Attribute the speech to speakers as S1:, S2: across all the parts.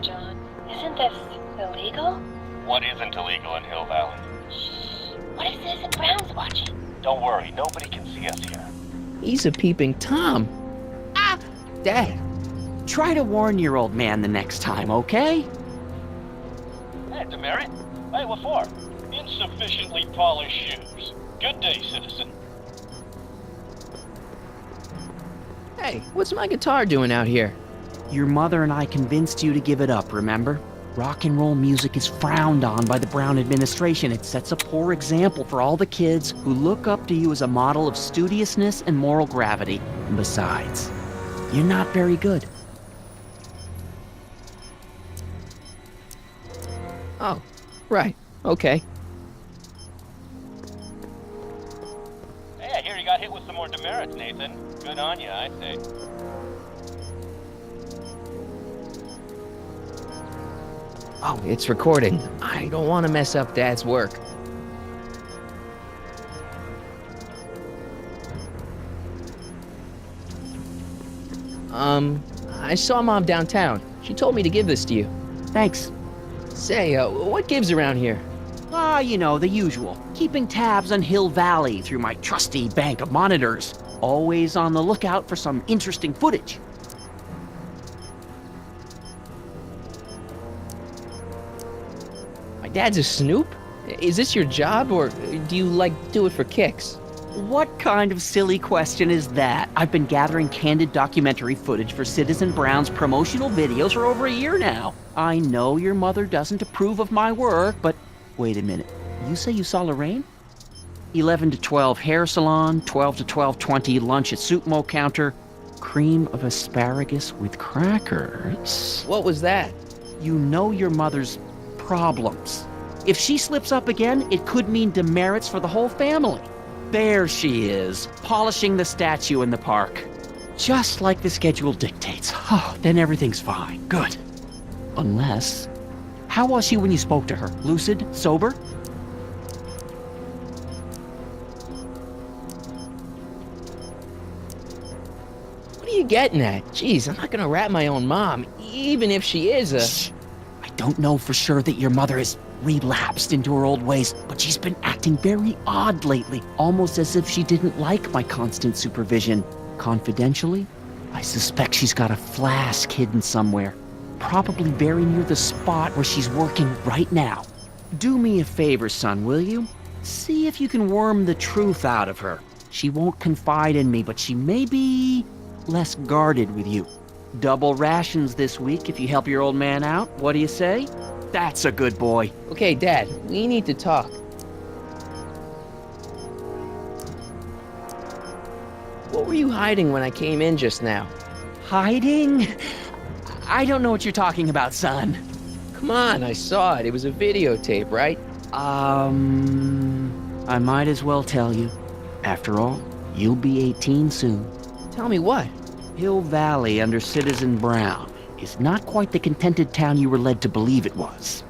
S1: John. Isn't this illegal?
S2: What isn't illegal in Hill Valley?
S1: Shh. What if Citizen Brown's watching?
S2: Don't worry, nobody can see us here.
S3: He's a peeping Tom.
S4: Ah! Dad, try to warn your old man the next time, okay?
S2: Hey, demerit. Hey, what for? Insufficiently polished shoes. Good day, citizen.
S3: Hey, what's my guitar doing out here?
S4: Your mother and I convinced you to give it up, remember? Rock and roll music is frowned on by the Brown administration. It sets a poor example for all the kids who look up to you as a model of studiousness and moral gravity. And besides, you're not very good.
S3: Oh, right. Okay.
S2: Hey, I hear you got hit with some more demerits, Nathan. Good on you, I say.
S3: Oh, it's recording. I don't want to mess up Dad's work. I saw Mom downtown. She told me to give this to you.
S4: Thanks.
S3: Say, what gives around here?
S4: Ah, you know, the usual. Keeping tabs on Hill Valley through my trusty bank of monitors. Always on the lookout for some interesting footage.
S3: My dad's a snoop? Is this your job, or do you, do it for kicks?
S4: What kind of silly question is that? I've been gathering candid documentary footage for Citizen Brown's promotional videos for over a year now. I know your mother doesn't approve of my work, but wait a minute. You say you saw Lorraine? 11 to 12 hair salon, 12 to 12:20 lunch at soup mo counter, cream of asparagus with crackers.
S3: What was that?
S4: You know your mother's problems. If she slips up again, it could mean demerits for the whole family. There she is, polishing the statue in the park. Just like the schedule dictates. Oh, then everything's fine. Good. Unless... How was she when you spoke to her? Lucid? Sober?
S3: What are you getting at? Jeez, I'm not gonna rat my own mom, even if she is a...
S4: Shh. I don't know for sure that your mother has relapsed into her old ways, but she's been acting very odd lately, almost as if she didn't like my constant supervision. Confidentially, I suspect she's got a flask hidden somewhere, probably very near the spot where she's working right now. Do me a favor, son, will you? See if you can worm the truth out of her. She won't confide in me, but she may be less guarded with you. Double rations this week if you help your old man out. What do you say? That's a good boy.
S3: Okay, Dad, we need to talk. What were you hiding when I came in just now?
S4: Hiding? I don't know what you're talking about, son.
S3: Come on, I saw it. It was a videotape, right?
S4: I might as well tell you. After all, you'll be 18 soon.
S3: Tell me what?
S4: Hill Valley under Citizen Brown is not quite the contented town you were led to believe it was.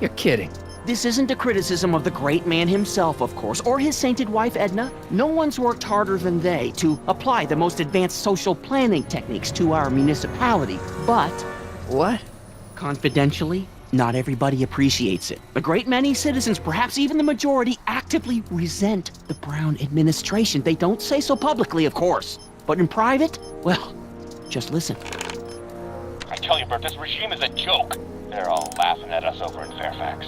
S3: You're kidding.
S4: This isn't a criticism of the great man himself, of course, or his sainted wife, Edna. No one's worked harder than they to apply the most advanced social planning techniques to our municipality. But...
S3: What?
S4: Confidentially, not everybody appreciates it. A great many citizens, perhaps even the majority, actively resent the Brown administration. They don't say so publicly, of course. But in private, well, just listen.
S2: I tell you, Bert, this regime is a joke. They're all laughing at us over in Fairfax.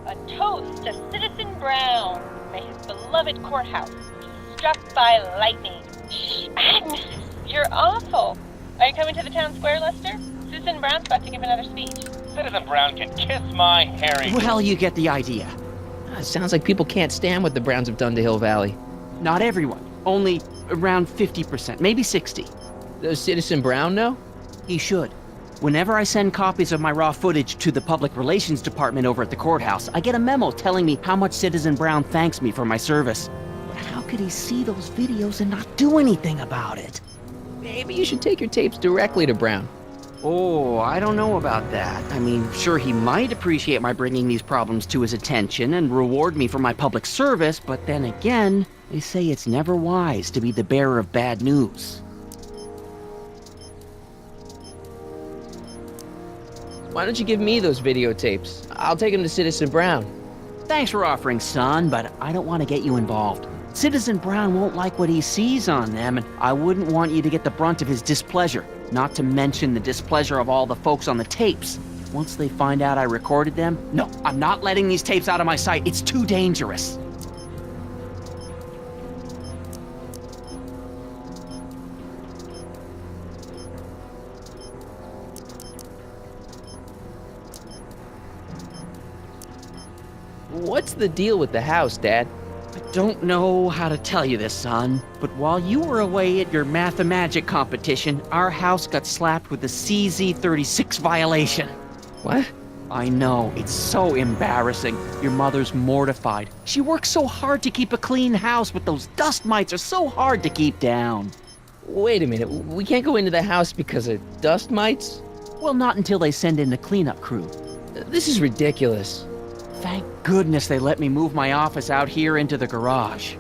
S1: A toast to Citizen Brown. May his beloved courthouse be struck by lightning. Shh, Agnes, you're awful. Are you coming to the town square, Lester? Citizen Brown's about to give another speech.
S2: Citizen Brown can kiss my hairy...
S4: Well, you get the idea.
S3: It sounds like people can't stand what the Browns have done to Hill Valley.
S4: Not everyone. Only around 50%, maybe 60.
S3: Does Citizen Brown know?
S4: He should. Whenever I send copies of my raw footage to the Public Relations Department over at the courthouse, I get a memo telling me how much Citizen Brown thanks me for my service. But how could he see those videos and not do anything about it?
S3: Maybe you should take your tapes directly to Brown.
S4: Oh, I don't know about that. I mean, sure, he might appreciate my bringing these problems to his attention and reward me for my public service, but then again, They say it's never wise to be the bearer of bad news.
S3: Why don't you give me those videotapes? I'll take them to Citizen Brown.
S4: Thanks for offering, son, but I don't want to get you involved. Citizen Brown won't like what he sees on them, and I wouldn't want you to get the brunt of his displeasure, not to mention the displeasure of all the folks on the tapes. Once they find out I recorded them, no, I'm not letting these tapes out of my sight. It's too dangerous.
S3: What's the deal with the house, Dad?
S4: I don't know how to tell you this, son, but while you were away at your mathemagic competition, our house got slapped with a CZ36 violation.
S3: What?
S4: I know, it's so embarrassing. Your mother's mortified. She works so hard to keep a clean house, but those dust mites are so hard to keep down.
S3: Wait a minute, we can't go into the house because of dust mites?
S4: Well, not until they send in the cleanup crew.
S3: This is ridiculous.
S4: Thank goodness they let me move my office out here into the garage.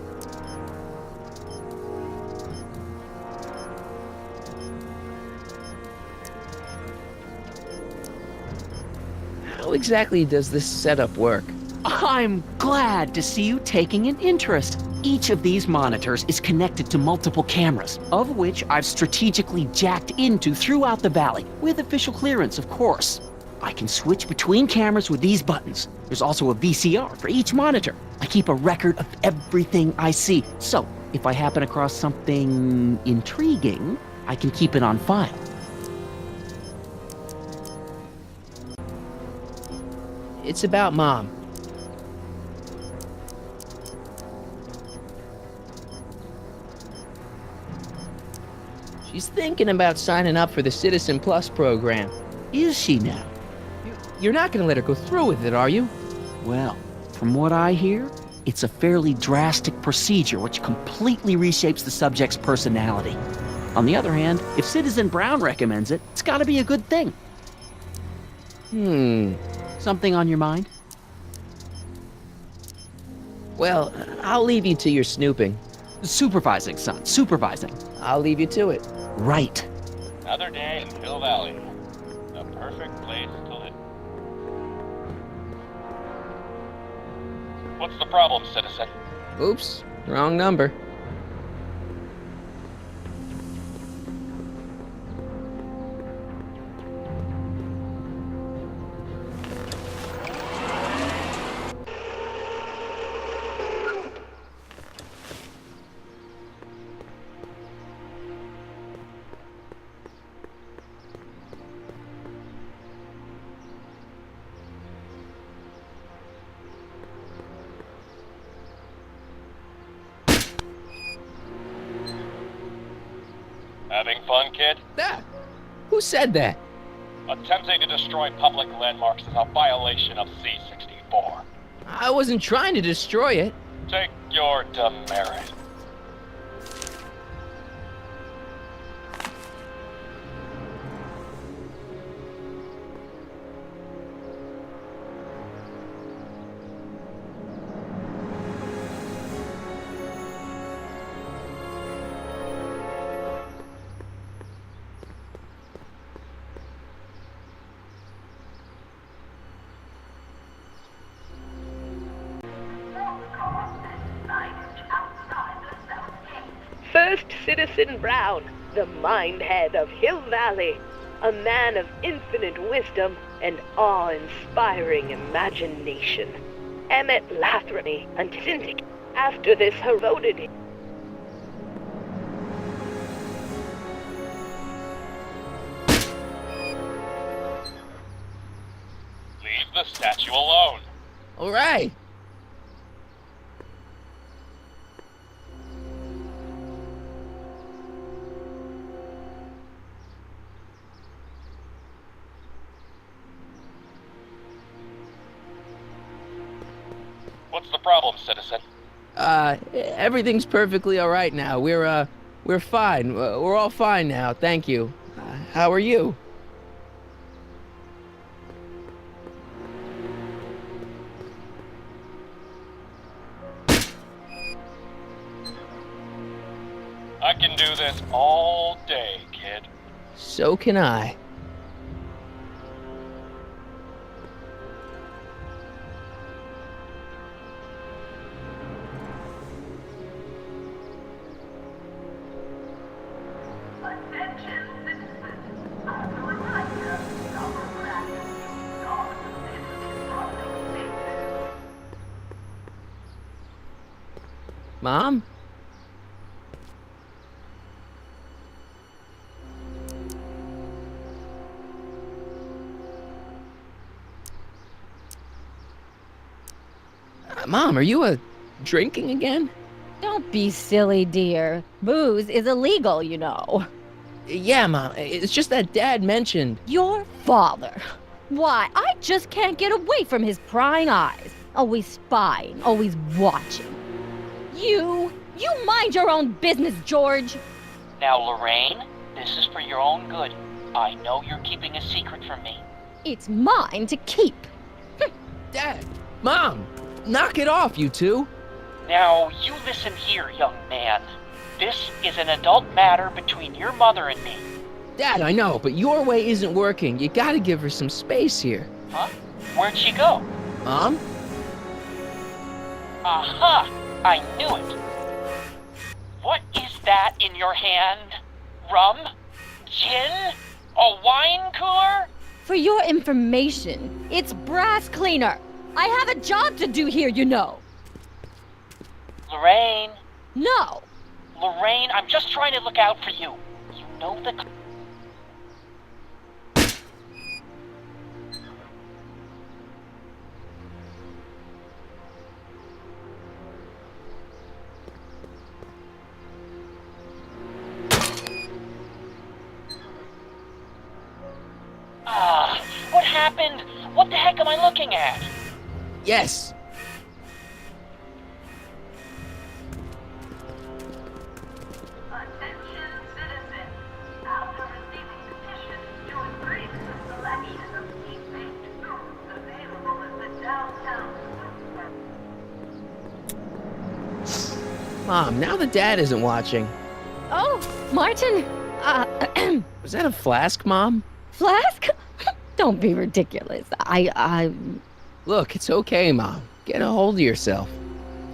S3: How exactly does this setup work?
S4: I'm glad to see you taking an interest. Each of these monitors is connected to multiple cameras, of which I've strategically jacked into throughout the valley, with official clearance, of course. I can switch between cameras with these buttons. There's also a VCR for each monitor. I keep a record of everything I see, so if I happen across something intriguing, I can keep it on file.
S3: It's about Mom. She's thinking about signing up for the Citizen Plus program.
S4: Is she now?
S3: You're not gonna let her go through with it, are you?
S4: Well, from what I hear, it's a fairly drastic procedure which completely reshapes the subject's personality. On the other hand, if Citizen Brown recommends it, it's gotta be a good thing. Something on your mind?
S3: Well, I'll leave you to your snooping.
S4: Supervising, son, supervising.
S3: I'll leave you to it.
S4: Right.
S2: Another day in Hill Valley. A perfect place to live. What's the problem, citizen?
S3: Oops, wrong number.
S2: Having fun, kid?
S3: Ah, who said that?
S2: Attempting to destroy public landmarks is a violation of C-64.
S3: I wasn't trying to destroy it.
S2: Take your demerit.
S5: First Citizen Brown, the mind-head of Hill Valley, a man of infinite wisdom and awe-inspiring imagination. Emmett Lathrony and Syndic after this voted him.
S2: Leave the statue alone.
S3: All right.
S2: What's the problem, citizen?
S3: Everything's perfectly all right now. We're fine. We're all fine now, thank you. How are you?
S2: access all day, kid.
S3: So can I. Mom? Mom, are you drinking again?
S6: Don't be silly, dear. Booze is illegal, you know.
S3: Yeah, Mom. It's just that Dad mentioned.
S6: Your father. Why, I just can't get away from his prying eyes. Always spying, always watching. You mind your own business, George.
S7: Now, Lorraine, this is for your own good. I know you're keeping a secret from me.
S6: It's mine to keep.
S3: Dad! Mom! Knock it off, you two!
S7: Now, you listen here, young man. This is an adult matter between your mother and me.
S3: Dad, I know, but your way isn't working. You gotta give her some space here.
S7: Huh? Where'd she go?
S3: Mom?
S7: Aha! I knew it. What is that in your hand? Rum? Gin? A wine cooler?
S6: For your information, it's brass cleaner. I have a job to do here, you know.
S7: Lorraine.
S6: No.
S7: Lorraine, I'm just trying to look out for you. You know the... what happened? What the heck am I looking at?
S3: Yes!
S8: Attention citizens. After receiving petitions to increase the selection of heat-baked foods available at the downtown supermarket.
S3: Mom, now that Dad isn't watching.
S6: Oh, Martin.
S3: Was that a flask, Mom?
S6: Flask? Don't be ridiculous.
S3: Look, it's okay, Mom. Get a hold of yourself.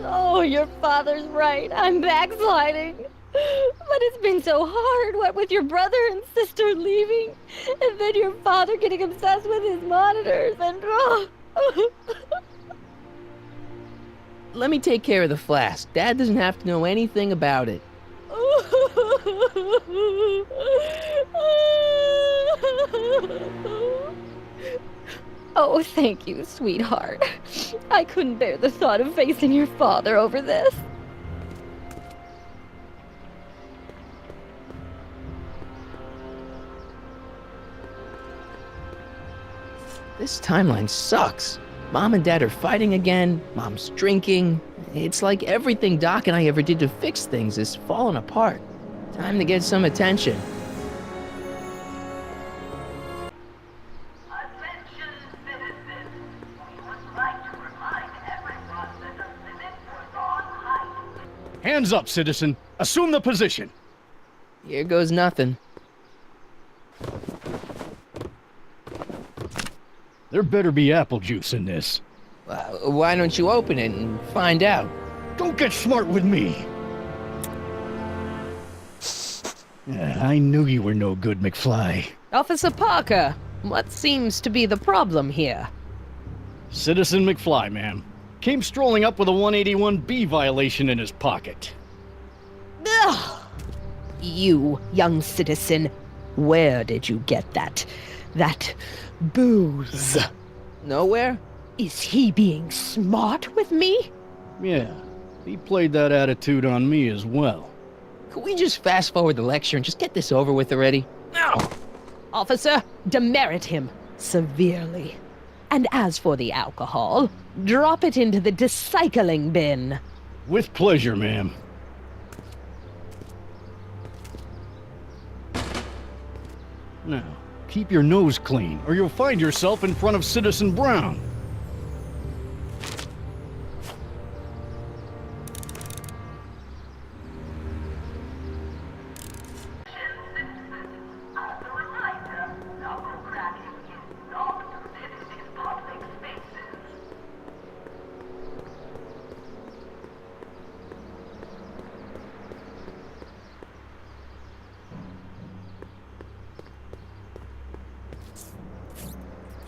S6: Oh, your father's right. I'm backsliding. But it's been so hard, what with your brother and sister leaving, and then your father getting obsessed with his monitors, and...
S3: Let me take care of the flask. Dad doesn't have to know anything about it.
S6: Oh, thank you, sweetheart. I couldn't bear the thought of facing your father over this.
S3: This timeline sucks. Mom and Dad are fighting again. Mom's drinking. It's like everything Doc and I ever did to fix things is falling apart. Time to get some attention.
S8: Attention citizens. We would like to remind everyone that the limit was on height.
S9: Hands up, citizen. Assume the position.
S3: Here goes nothing.
S9: There better be apple juice in this.
S3: Why don't you open it and find out?
S9: Don't get smart with me. I knew you were no good, McFly.
S10: Officer Parker, what seems to be the problem here?
S9: Citizen McFly, ma'am. Came strolling up with a 181B violation in his pocket.
S10: Ugh! You, young citizen, where did you get that booze?
S3: Nowhere?
S10: Is he being smart with me?
S9: Yeah, he played that attitude on me as well.
S3: Could we just fast forward the lecture and just get this over with already? No!
S10: Officer, demerit him severely. And as for the alcohol, drop it into the recycling bin.
S9: With pleasure, ma'am. Now, keep your nose clean, or you'll find yourself in front of Citizen Brown.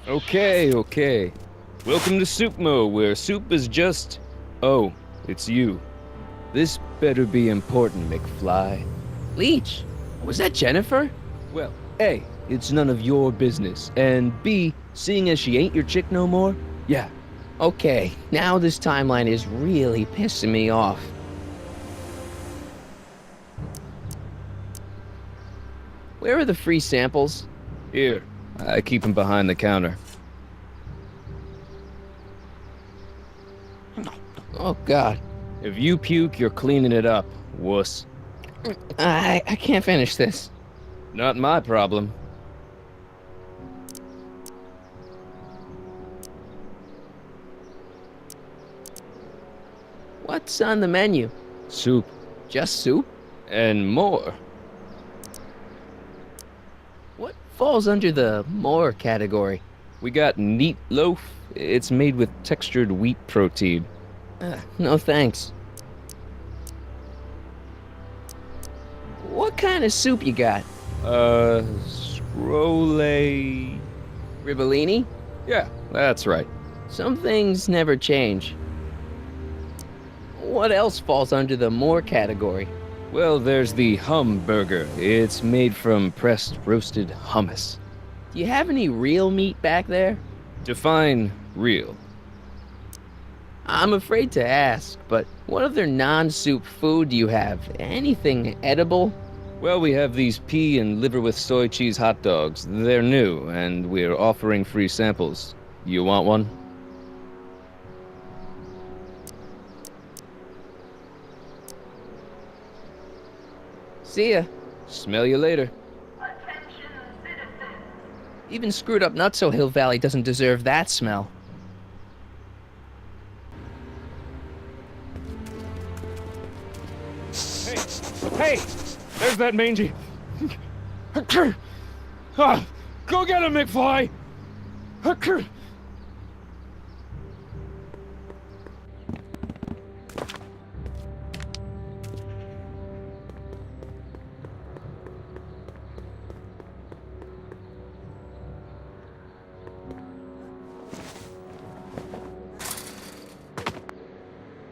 S11: Okay. Welcome to Soupmo, where soup is just... Oh, it's you. This better be important, McFly.
S3: Leech, was that Jennifer?
S11: Well, A, it's none of your business, and B, seeing as she ain't your chick no more, yeah.
S3: Okay, now this timeline is really pissing me off. Where are the free samples?
S11: Here, I keep them behind the counter.
S3: Oh, God.
S11: If you puke, you're cleaning it up, wuss.
S3: I can't finish this.
S11: Not my problem.
S3: What's on the menu?
S11: Soup.
S3: Just soup?
S11: And more.
S3: What falls under the more category?
S11: We got neat loaf. It's made with textured wheat protein.
S3: No thanks. What kind of soup you got?
S11: Scrolle...
S3: Ribellini?
S11: Yeah, that's right.
S3: Some things never change. What else falls under the more category?
S11: Well, there's the Humburger. It's made from pressed roasted hummus.
S3: Do you have any real meat back there?
S11: Define real.
S3: I'm afraid to ask, but what other non-soup food do you have? Anything edible?
S11: Well, we have these pea and liver with soy cheese hot dogs. They're new, and we're offering free samples. You want one?
S3: See ya.
S11: Smell you later.
S8: Attention citizens.
S3: Even screwed up Nutso Hill Valley doesn't deserve that smell.
S11: Hey! There's that mangy... Go get him, McFly!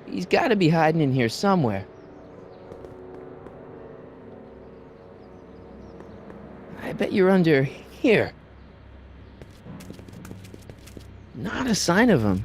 S3: He's gotta be hiding in here somewhere. I bet you're under here. Not a sign of him.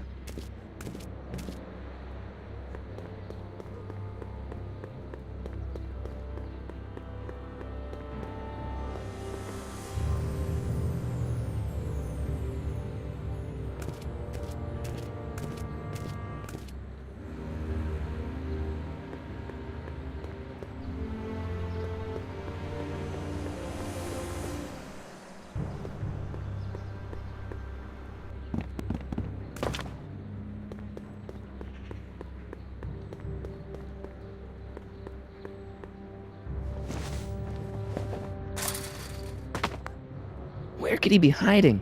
S3: Where could he be hiding?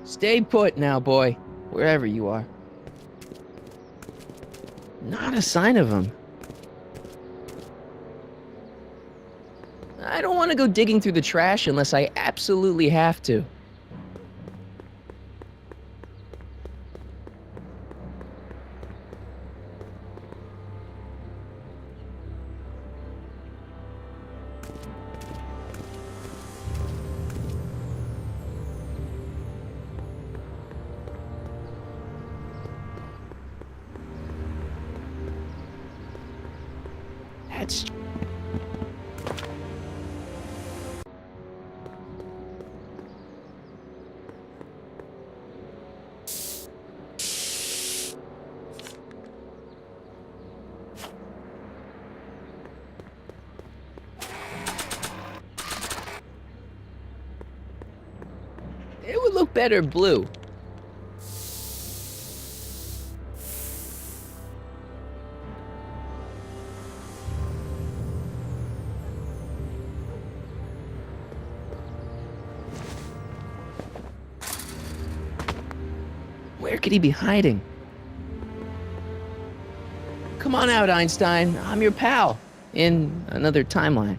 S3: Stay put now, boy. Wherever you are. Not a sign of him. I don't want to go digging through the trash unless I absolutely have to. That's... It would look better blue. Where could he be hiding? Come on out, Einstein. I'm your pal. In another timeline.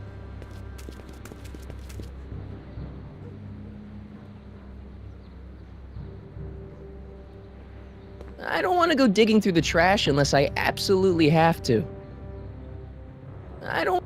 S3: want to go digging through the trash unless I absolutely have to. I don't